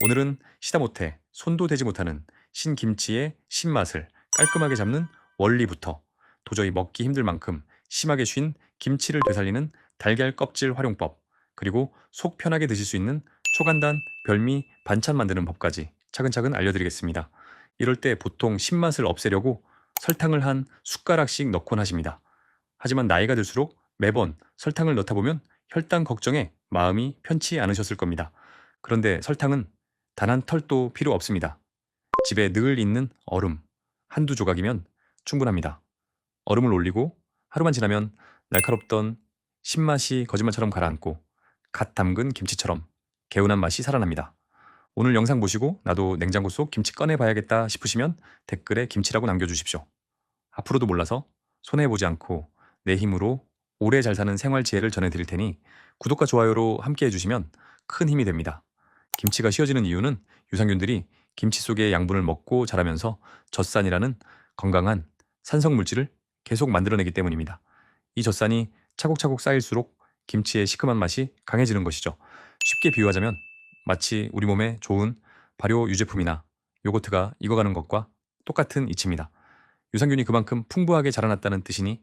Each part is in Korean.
오늘은 시다 못해 손도 대지 못하는 신김치의 신맛을 깔끔하게 잡는 원리부터 도저히 먹기 힘들 만큼 심하게 쉰 김치를 되살리는 달걀 껍질 활용법, 그리고 속 편하게 드실 수 있는 초간단 별미 반찬 만드는 법까지 차근차근 알려드리겠습니다. 이럴 때 보통 신맛을 없애려고 설탕을 한 숟가락씩 넣곤 하십니다. 하지만 나이가 들수록 매번 설탕을 넣다 보면 혈당 걱정에 마음이 편치 않으셨을 겁니다. 그런데 설탕은 단 한 털도 필요 없습니다. 집에 늘 있는 얼음 한두 조각이면 충분합니다. 얼음을 올리고 하루만 지나면 날카롭던 신맛이 거짓말처럼 가라앉고 갓 담근 김치처럼 개운한 맛이 살아납니다. 오늘 영상 보시고 나도 냉장고 속 김치 꺼내봐야겠다 싶으시면 댓글에 김치라고 남겨주십시오. 앞으로도 몰라서 손해보지 않고 내 힘으로 오래 잘 사는 생활 지혜를 전해드릴 테니 구독과 좋아요로 함께 해주시면 큰 힘이 됩니다. 김치가 쉬워지는 이유는 유산균들이 김치 속의 양분을 먹고 자라면서 젖산이라는 건강한 산성 물질을 계속 만들어내기 때문입니다. 이 젖산이 차곡차곡 쌓일수록 김치의 시큼한 맛이 강해지는 것이죠. 쉽게 비유하자면 마치 우리 몸에 좋은 발효 유제품이나 요거트가 익어가는 것과 똑같은 이치입니다. 유산균이 그만큼 풍부하게 자라났다는 뜻이니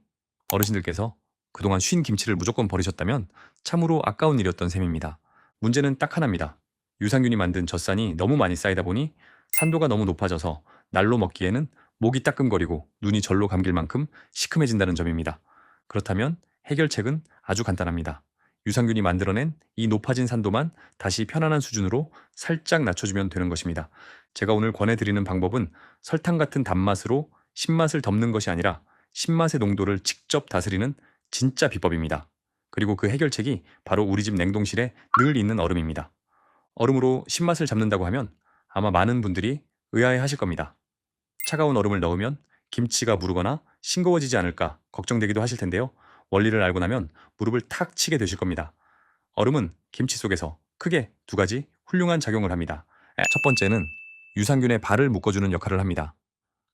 어르신들께서 그동안 쉰 김치를 무조건 버리셨다면 참으로 아까운 일이었던 셈입니다. 문제는 딱 하나입니다. 유산균이 만든 젖산이 너무 많이 쌓이다 보니 산도가 너무 높아져서 날로 먹기에는 목이 따끔거리고 눈이 절로 감길 만큼 시큼해진다는 점입니다. 그렇다면 해결책은 아주 간단합니다. 유산균이 만들어낸 이 높아진 산도만 다시 편안한 수준으로 살짝 낮춰주면 되는 것입니다. 제가 오늘 권해드리는 방법은 설탕 같은 단맛으로 신맛을 덮는 것이 아니라 신맛의 농도를 직접 다스리는 진짜 비법입니다. 그리고 그 해결책이 바로 우리 집 냉동실에 늘 있는 얼음입니다. 얼음으로 신맛을 잡는다고 하면 아마 많은 분들이 의아해 하실 겁니다. 차가운 얼음을 넣으면 김치가 무르거나 싱거워지지 않을까 걱정되기도 하실 텐데요. 원리를 알고 나면 무릎을 탁 치게 되실 겁니다. 얼음은 김치 속에서 크게 두 가지 훌륭한 작용을 합니다. 첫 번째는 유산균의 발을 묶어주는 역할을 합니다.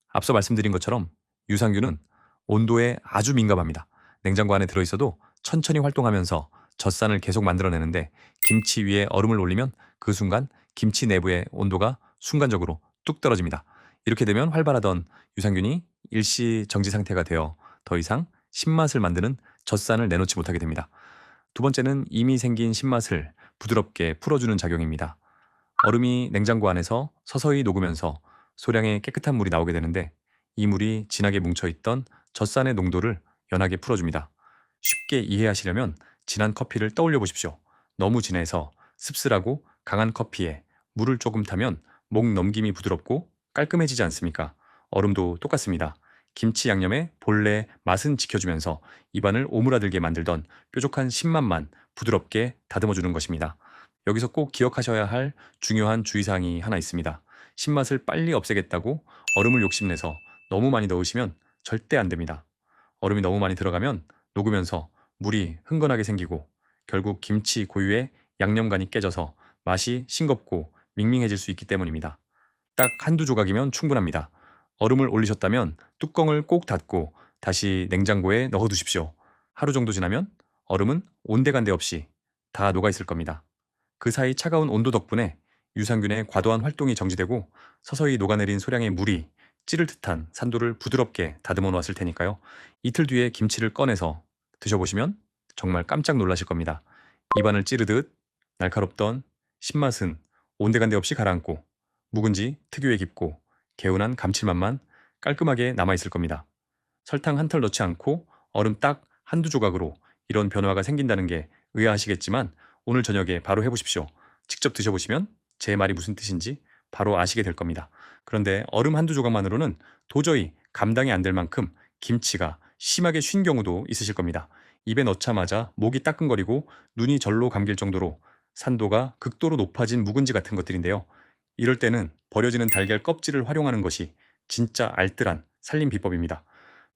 앞서 말씀드린 것처럼 유산균은 온도에 아주 민감합니다. 냉장고 안에 들어있어도 천천히 활동하면서 젖산을 계속 만들어내는데 김치 위에 얼음을 올리면 그 순간 김치 내부의 온도가 순간적으로 뚝 떨어집니다. 이렇게 되면 활발하던 유산균이 일시 정지 상태가 되어 더 이상 신맛을 만드는 젖산을 내놓지 못하게 됩니다. 두 번째는 이미 생긴 신맛을 부드럽게 풀어주는 작용입니다. 얼음이 냉장고 안에서 서서히 녹으면서 소량의 깨끗한 물이 나오게 되는데 이 물이 진하게 뭉쳐있던 젖산의 농도를 연하게 풀어줍니다. 쉽게 이해하시려면 진한 커피를 떠올려 보십시오. 너무 진해서 씁쓸하고 강한 커피에 물을 조금 타면 목 넘김이 부드럽고 깔끔해지지 않습니까? 얼음도 똑같습니다. 김치 양념의 본래 맛은 지켜주면서 입안을 오므라들게 만들던 뾰족한 신맛만 부드럽게 다듬어주는 것입니다. 여기서 꼭 기억하셔야 할 중요한 주의사항이 하나 있습니다. 신맛을 빨리 없애겠다고 얼음을 욕심내서 너무 많이 넣으시면 절대 안 됩니다. 얼음이 너무 많이 들어가면 녹으면서 물이 흥건하게 생기고 결국 김치 고유의 양념간이 깨져서 맛이 싱겁고 밍밍해질 수 있기 때문입니다. 딱 한두 조각이면 충분합니다. 얼음을 올리셨다면 뚜껑을 꼭 닫고 다시 냉장고에 넣어 두십시오. 하루 정도 지나면 얼음은 온데간데 없이 다 녹아 있을 겁니다. 그 사이 차가운 온도 덕분에 유산균의 과도한 활동이 정지되고 서서히 녹아내린 소량의 물이 찌를 듯한 산도를 부드럽게 다듬어 놓았을 테니까요. 이틀 뒤에 김치를 꺼내서 드셔보시면 정말 깜짝 놀라실 겁니다. 입안을 찌르듯 날카롭던 신맛은 온데간데 없이 가라앉고 묵은지 특유의 깊고 개운한 감칠맛만 깔끔하게 남아있을 겁니다. 설탕 한 털 넣지 않고 얼음 딱 한두 조각으로 이런 변화가 생긴다는 게 의아하시겠지만 오늘 저녁에 바로 해보십시오. 직접 드셔보시면 제 말이 무슨 뜻인지 바로 아시게 될 겁니다. 그런데 얼음 한두 조각만으로는 도저히 감당이 안 될 만큼 김치가 심하게 쉰 경우도 있으실 겁니다. 입에 넣자마자 목이 따끔거리고 눈이 절로 감길 정도로 산도가 극도로 높아진 묵은지 같은 것들인데요. 이럴 때는 버려지는 달걀 껍질을 활용하는 것이 진짜 알뜰한 살림 비법입니다.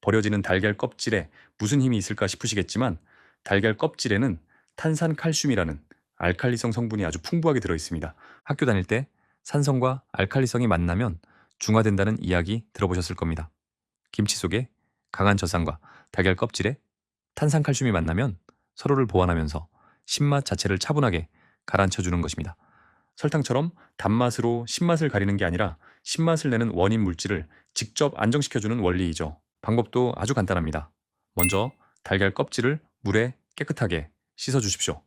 버려지는 달걀 껍질에 무슨 힘이 있을까 싶으시겠지만 달걀 껍질에는 탄산칼슘이라는 알칼리성 성분이 아주 풍부하게 들어있습니다. 학교 다닐 때 산성과 알칼리성이 만나면 중화된다는 이야기 들어보셨을 겁니다. 김치 속에 강한 젖산과 달걀 껍질에 탄산칼슘이 만나면 서로를 보완하면서 신맛 자체를 차분하게 가라앉혀 주는 것입니다. 설탕처럼 단맛으로 신맛을 가리는 게 아니라 신맛을 내는 원인 물질을 직접 안정시켜주는 원리이죠. 방법도 아주 간단합니다. 먼저 달걀 껍질을 물에 깨끗하게 씻어 주십시오.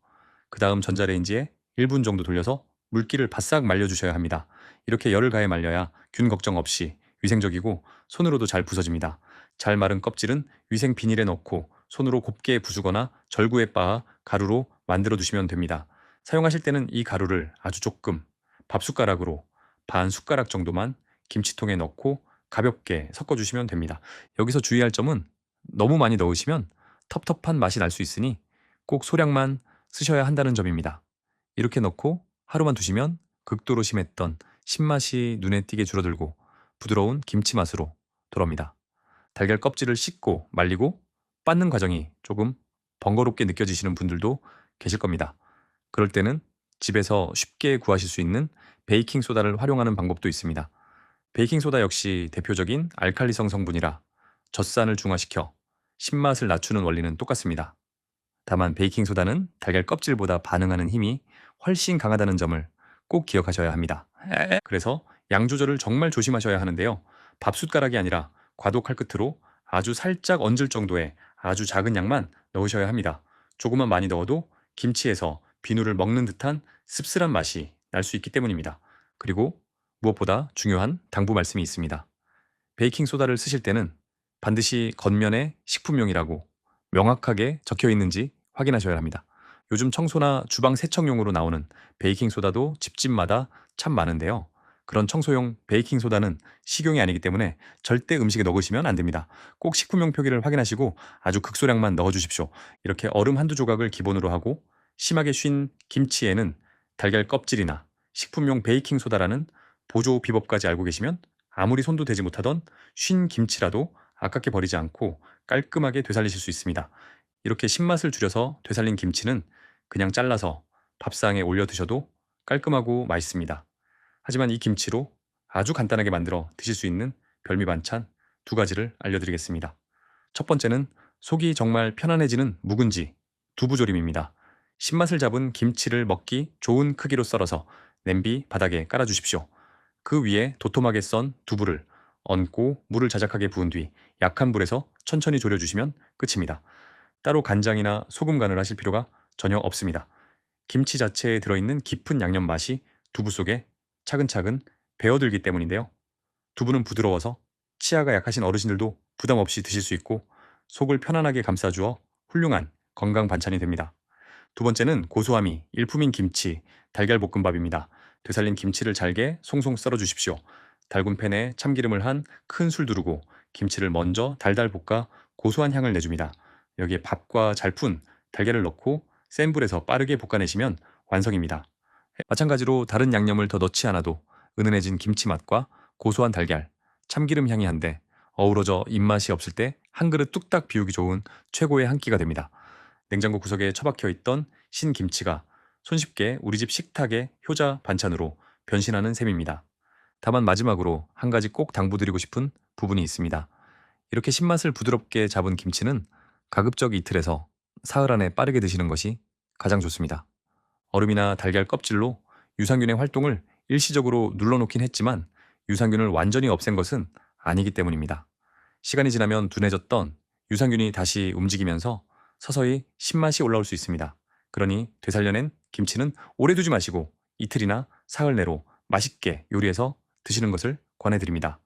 그 다음 전자레인지에 1분 정도 돌려서 물기를 바싹 말려주셔야 합니다. 이렇게 열을 가해 말려야 균 걱정 없이 위생적이고 손으로도 잘 부서집니다. 잘 마른 껍질은 위생 비닐에 넣고 손으로 곱게 부수거나 절구에 빻아 가루로 만들어 두시면 됩니다. 사용하실 때는 이 가루를 아주 조금 밥숟가락으로 반 숟가락 정도만 김치통에 넣고 가볍게 섞어주시면 됩니다. 여기서 주의할 점은 너무 많이 넣으시면 텁텁한 맛이 날 수 있으니 꼭 소량만 쓰셔야 한다는 점입니다. 이렇게 넣고 하루만 두시면 극도로 심했던 신맛이 눈에 띄게 줄어들고 부드러운 김치 맛으로 돌아옵니다. 달걀 껍질을 씻고 말리고 빻는 과정이 조금 번거롭게 느껴지시는 분들도 계실 겁니다. 그럴 때는 집에서 쉽게 구하실 수 있는 베이킹 소다를 활용하는 방법도 있습니다. 베이킹 소다 역시 대표적인 알칼리성 성분이라 젖산을 중화시켜 신맛을 낮추는 원리는 똑같습니다. 다만 베이킹 소다는 달걀 껍질보다 반응하는 힘이 훨씬 강하다는 점을 꼭 기억하셔야 합니다. 그래서 양 조절을 정말 조심하셔야 하는데요. 밥숟가락이 아니라 과도 칼끝으로 아주 살짝 얹을 정도의 아주 작은 양만 넣으셔야 합니다. 조금만 많이 넣어도 김치에서 비누를 먹는 듯한 씁쓸한 맛이 날 수 있기 때문입니다. 그리고 무엇보다 중요한 당부 말씀이 있습니다. 베이킹 소다를 쓰실 때는 반드시 겉면에 식품용이라고 명확하게 적혀 있는지 확인하셔야 합니다. 요즘 청소나 주방 세척용으로 나오는 베이킹 소다도 집집마다 참 많은데요. 그런 청소용 베이킹 소다는 식용이 아니기 때문에 절대 음식에 넣으시면 안 됩니다. 꼭 식품용 표기를 확인하시고 아주 극소량만 넣어 주십시오. 이렇게 얼음 한두 조각을 기본으로 하고 심하게 쉰 김치에는 달걀 껍질이나 식품용 베이킹 소다라는 보조 비법까지 알고 계시면 아무리 손도 대지 못하던 쉰 김치라도 아깝게 버리지 않고 깔끔하게 되살리실 수 있습니다. 이렇게 신맛을 줄여서 되살린 김치는 그냥 잘라서 밥상에 올려 드셔도 깔끔하고 맛있습니다. 하지만 이 김치로 아주 간단하게 만들어 드실 수 있는 별미 반찬 두 가지를 알려드리겠습니다. 첫 번째는 속이 정말 편안해지는 묵은지 두부조림입니다. 신맛을 잡은 김치를 먹기 좋은 크기로 썰어서 냄비 바닥에 깔아주십시오. 그 위에 도톰하게 썬 두부를 얹고 물을 자작하게 부은 뒤 약한 불에서 천천히 졸여주시면 끝입니다. 따로 간장이나 소금 간을 하실 필요가 전혀 없습니다. 김치 자체에 들어있는 깊은 양념 맛이 두부 속에 차근차근 배어들기 때문인데요. 두부는 부드러워서 치아가 약하신 어르신들도 부담 없이 드실 수 있고 속을 편안하게 감싸주어 훌륭한 건강 반찬이 됩니다. 두 번째는 고소함이 일품인 김치, 달걀볶음밥입니다. 되살린 김치를 잘게 송송 썰어 주십시오. 달군 팬에 참기름을 한 큰 술 두르고 김치를 먼저 달달 볶아 고소한 향을 내줍니다. 여기에 밥과 잘 푼 달걀을 넣고 센 불에서 빠르게 볶아내시면 완성입니다. 마찬가지로 다른 양념을 더 넣지 않아도 은은해진 김치 맛과 고소한 달걀, 참기름 향이 한데 어우러져 입맛이 없을 때 한 그릇 뚝딱 비우기 좋은 최고의 한 끼가 됩니다. 냉장고 구석에 처박혀 있던 신김치가 손쉽게 우리 집 식탁의 효자 반찬으로 변신하는 셈입니다. 다만 마지막으로 한 가지 꼭 당부드리고 싶은 부분이 있습니다. 이렇게 신맛을 부드럽게 잡은 김치는 가급적 이틀에서 사흘 안에 빠르게 드시는 것이 가장 좋습니다. 얼음이나 달걀 껍질로 유산균의 활동을 일시적으로 눌러놓긴 했지만 유산균을 완전히 없앤 것은 아니기 때문입니다. 시간이 지나면 둔해졌던 유산균이 다시 움직이면서 서서히 신맛이 올라올 수 있습니다. 그러니 되살려낸 김치는 오래 두지 마시고 이틀이나 사흘 내로 맛있게 요리해서 드시는 것을 권해드립니다.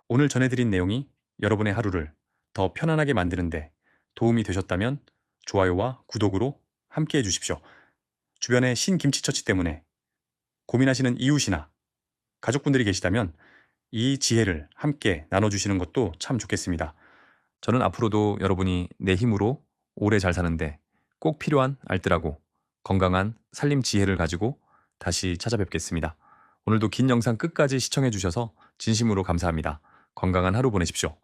오늘 전해드린 내용이 여러분의 하루를 더 편안하게 만드는데 도움이 되셨다면 좋아요와 구독으로 함께 해주십시오. 주변에 신김치 처치 때문에 고민하시는 이웃이나 가족분들이 계시다면 이 지혜를 함께 나눠주시는 것도 참 좋겠습니다. 저는 앞으로도 여러분이 내 힘으로 오래 잘 사는데 꼭 필요한 알뜰하고 건강한 살림 지혜를 가지고 다시 찾아뵙겠습니다. 오늘도 긴 영상 끝까지 시청해 주셔서 진심으로 감사합니다. 건강한 하루 보내십시오.